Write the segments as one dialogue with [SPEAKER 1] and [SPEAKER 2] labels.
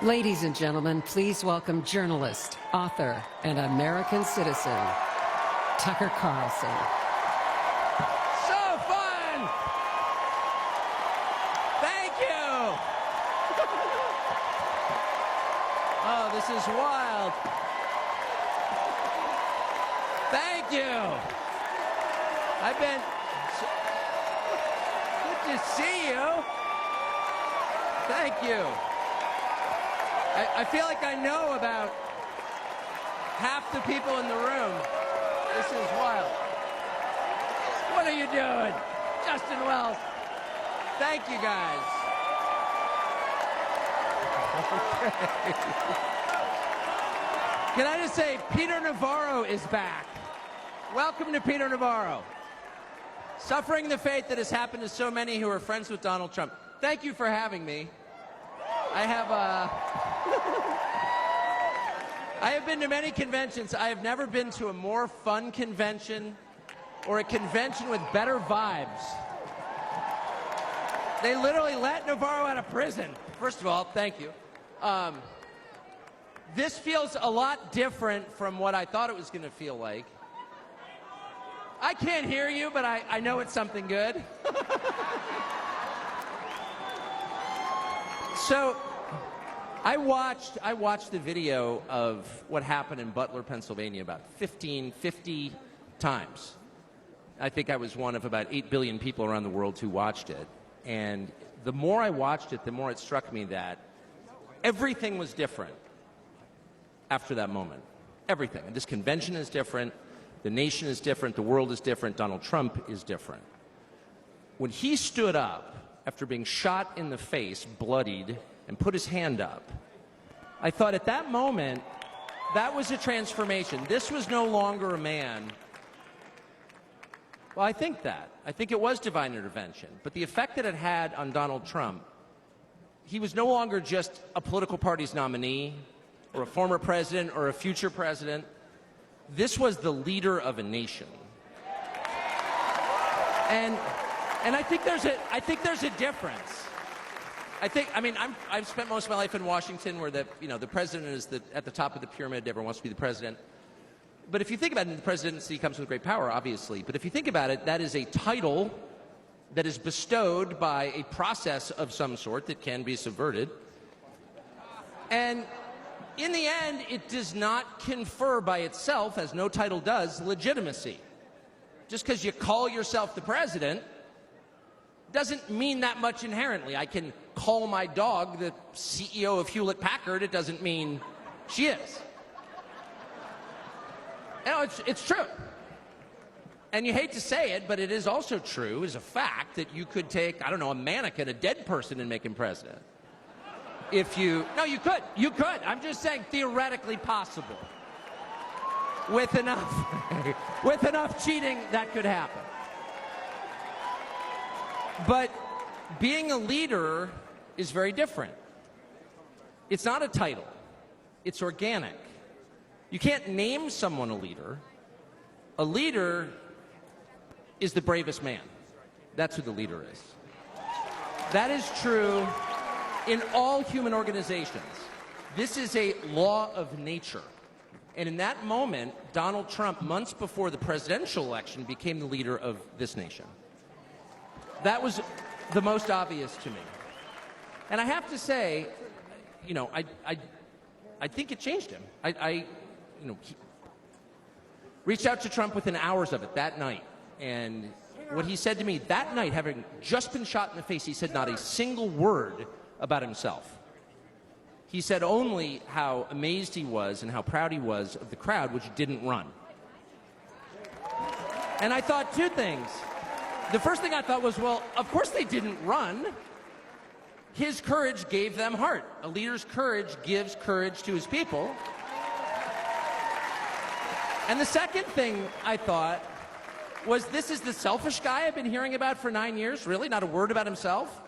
[SPEAKER 1] Ladies and gentlemen, please welcome journalist, author, and American citizen, Tucker Carlson.
[SPEAKER 2] So fun! Thank you! Oh, this is wild. Thank you! I've been... Good to see you. Thank you. I feel like I know about half the people in the room. This is wild. What are you doing? Justin Wells. Thank you, guys. Okay. Can I just say, Peter Navarro is back. Welcome to Peter Navarro. Suffering the fate that has happened to so many who are friends with Donald Trump. Thank you for having me. I have been to many conventions. I have never been to a more fun convention or a convention with better vibes. They literally let Navarro out of prison. First of all, thank you. This feels a lot different from what I thought it was going to feel like. I can't hear you, but I know it's something good. So, I watched the video of what happened in Butler, Pennsylvania about 50 times. I think I was one of about 8 billion people around the world who watched it. And the more I watched it, the more it struck me that everything was different after that moment. Everything. And this convention is different. The nation is different. The world is different. Donald Trump is different. When he stood up after being shot in the face, bloodied, and put his hand up, I thought at that moment, that was a transformation. This was no longer a man. Well, I think that. I think it was divine intervention. But the effect that it had on Donald Trump, he was no longer just a political party's nominee or a former president or a future president. This was the leader of a nation. And I think there's a difference. I've spent most of my life in Washington, where the president is at the top of the pyramid. Everyone wants to be the president. But if you think about it, the presidency comes with great power, obviously. But if you think about it, that is a title that is bestowed by a process of some sort that can be subverted. And in the end, it does not confer by itself, as no title does, legitimacy. Just because you call yourself the president doesn't mean that much inherently. I can call my dog the CEO of Hewlett-Packard. It doesn't mean she is. You know, it's true. And you hate to say it, but it is also true, as a fact, that you could take, I don't know, a mannequin, a dead person, and make him president. No, you could. You could. I'm just saying, theoretically possible. With enough cheating, that could happen. But being a leader is very different. It's not a title. It's organic. You can't name someone a leader. A leader is the bravest man. That's who the leader is. That is true in all human organizations. This is a law of nature. And in that moment, Donald Trump, months before the presidential election, became the leader of this nation. That was the most obvious to me. And I have to say, I think it changed him. I reached out to Trump within hours of it that night. And what he said to me that night, having just been shot in the face, he said not a single word about himself. He said only how amazed he was and how proud he was of the crowd, which didn't run. And I thought two things. The first thing I thought was, well, of course they didn't run. His courage gave them heart. A leader's courage gives courage to his people. And the second thing I thought was, this is the selfish guy I've been hearing about for 9 years? Really? Not a word about himself?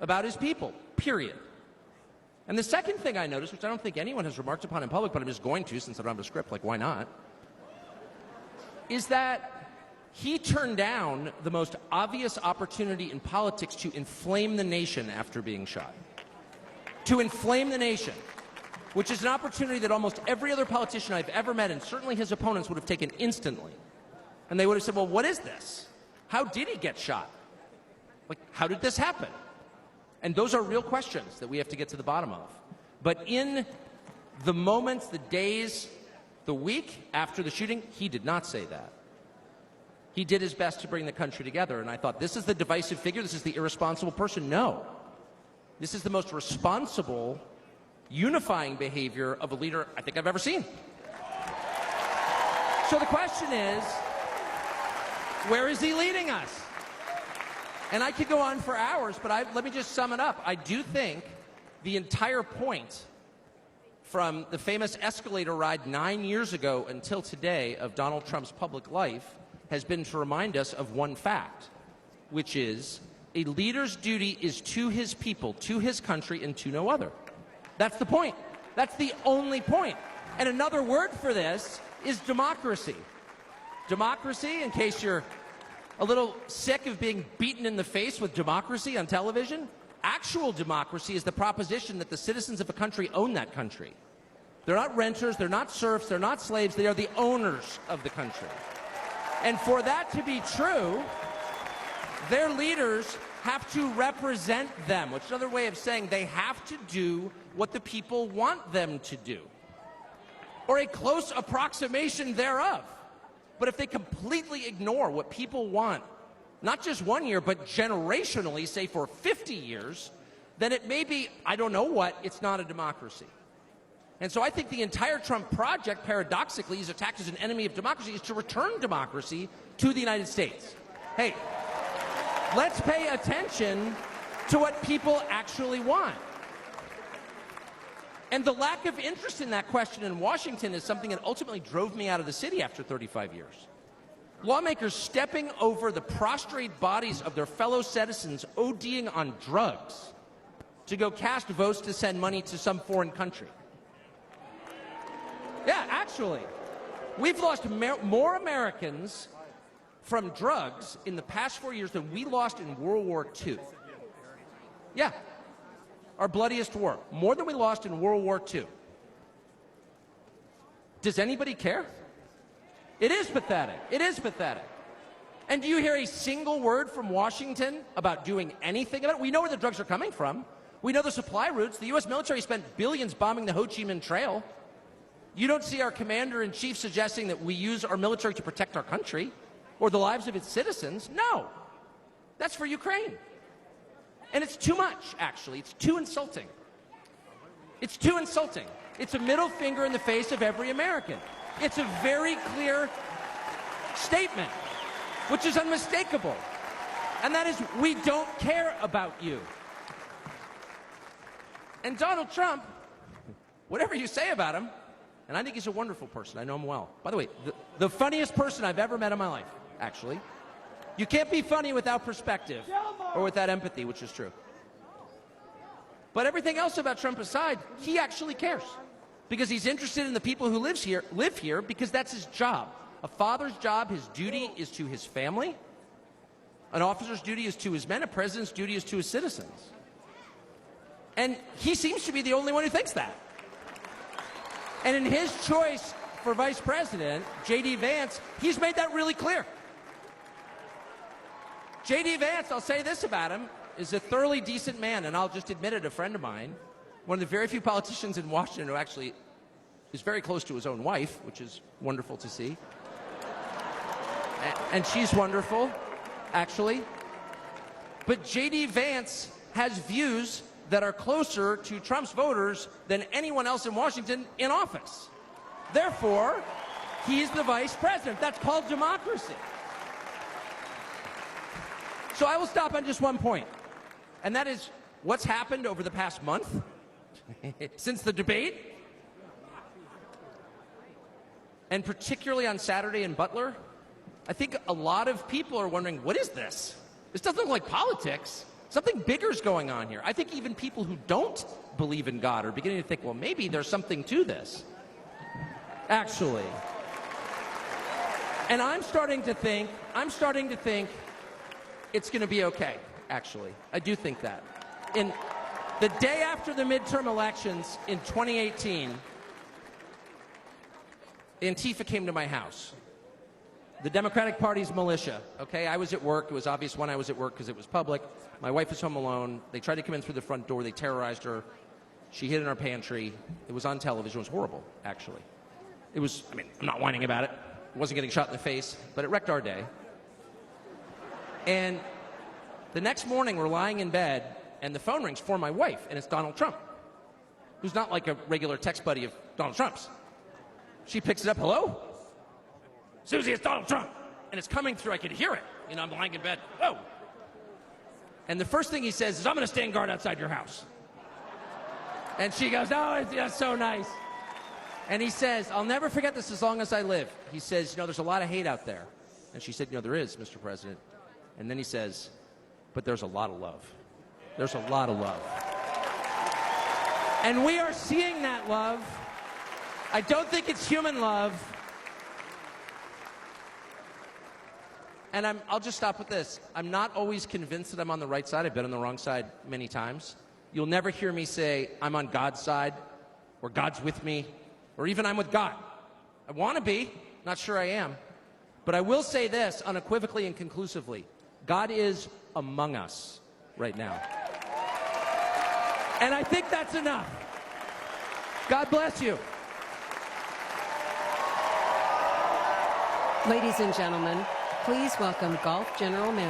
[SPEAKER 2] About his people, period. And the second thing I noticed, which I don't think anyone has remarked upon in public, but I'm just going to since I don't have a script, like why not, is that he turned down the most obvious opportunity in politics to inflame the nation after being shot. to inflame the nation, which is an opportunity that almost every other politician I've ever met, and certainly his opponents, would have taken instantly. And they would have said, well, what is this? How did he get shot? Like, how did this happen? And those are real questions that we have to get to the bottom of. But in the moments, the days, the week after the shooting, he did not say that. He did his best to bring the country together, and I thought, this is the divisive figure, this is the irresponsible person. No. This is the most responsible, unifying behavior of a leader I think I've ever seen. So the question is, where is he leading us? And I could go on for hours, but let me just sum it up. I do think the entire point from the famous escalator ride 9 years ago until today of Donald Trump's public life has been to remind us of one fact, which is a leader's duty is to his people, to his country, and to no other. That's the point. That's the only point. And another word for this is democracy. Democracy, in case you're a little sick of being beaten in the face with democracy on television, actual democracy is the proposition that the citizens of a country own that country. They're not renters, they're not serfs, they're not slaves, they are the owners of the country. And for that to be true, their leaders have to represent them, which is another way of saying they have to do what the people want them to do, or a close approximation thereof. But if they completely ignore what people want, not just 1 year, but generationally, say for 50 years, then it may be, I don't know what, it's not a democracy. And so I think the entire Trump project, paradoxically, is attacked as an enemy of democracy, is to return democracy to the United States. Hey, let's pay attention to what people actually want. And the lack of interest in that question in Washington is something that ultimately drove me out of the city after 35 years. Lawmakers stepping over the prostrate bodies of their fellow citizens ODing on drugs to go cast votes to send money to some foreign country. Yeah, actually, we've lost more Americans from drugs in the past 4 years than we lost in World War II. Yeah, our bloodiest war. More than we lost in World War II. Does anybody care? It is pathetic. It is pathetic. And do you hear a single word from Washington about doing anything about it? We know where the drugs are coming from. We know the supply routes. The U.S. military spent billions bombing the Ho Chi Minh Trail. You don't see our commander-in-chief suggesting that we use our military to protect our country or the lives of its citizens. No. That's for Ukraine. And it's too much, actually. It's too insulting. It's too insulting. It's a middle finger in the face of every American. It's a very clear statement, which is unmistakable. And that is, we don't care about you. And Donald Trump, whatever you say about him, and I think he's a wonderful person. I know him well. By the way, the funniest person I've ever met in my life, actually. You can't be funny without perspective or without empathy, which is true. But everything else about Trump aside, he actually cares because he's interested in the people who live here because that's his job. A father's job, his duty is to his family. An officer's duty is to his men. A president's duty is to his citizens. And he seems to be the only one who thinks that. And in his choice for vice president, J.D. Vance, he's made that really clear. J.D. Vance, I'll say this about him, is a thoroughly decent man, and I'll just admit it, a friend of mine, one of the very few politicians in Washington who actually is very close to his own wife, which is wonderful to see. And she's wonderful, actually. But J.D. Vance has views that are closer to Trump's voters than anyone else in Washington in office. Therefore, he's the vice president. That's called democracy. So I will stop on just one point, and that is what's happened over the past month since the debate, and particularly on Saturday in Butler. I think a lot of people are wondering, what is this? This doesn't look like politics. Something bigger is going on here. I think even people who don't believe in God are beginning to think, well, maybe there's something to this, actually. And I'm starting to think it's going to be okay, actually. I do think that. The day after the midterm elections in 2018, Antifa came to my house. The Democratic Party's militia, okay? I was at work. It was obvious when I was at work because it was public. My wife was home alone. They tried to come in through the front door. They terrorized her. She hid in our pantry. It was on television. It was horrible, actually. It was, I mean, I'm not whining about it. It wasn't getting shot in the face, but it wrecked our day. And the next morning, we're lying in bed, and the phone rings for my wife, and it's Donald Trump, who's not like a regular text buddy of Donald Trump's. She picks it up. Hello? Susie, it's Donald Trump. And it's coming through. I could hear it. You know, I'm lying in bed. Whoa. And the first thing he says is, I'm going to stand guard outside your house. And she goes, oh, that's so nice. And he says, I'll never forget this as long as I live. He says, you know, there's a lot of hate out there. And she said, you know, there is, Mr. President. And then he says, but there's a lot of love. There's a lot of love. And we are seeing that love. I don't think it's human love. And I'll just stop with this. I'm not always convinced that I'm on the right side. I've been on the wrong side many times. You'll never hear me say, I'm on God's side, or God's with me, or even I'm with God. I want to be. Not sure I am. But I will say this unequivocally and conclusively. God is among us right now. And I think that's enough. God bless you.
[SPEAKER 1] Ladies and gentlemen, please welcome Golf General Manager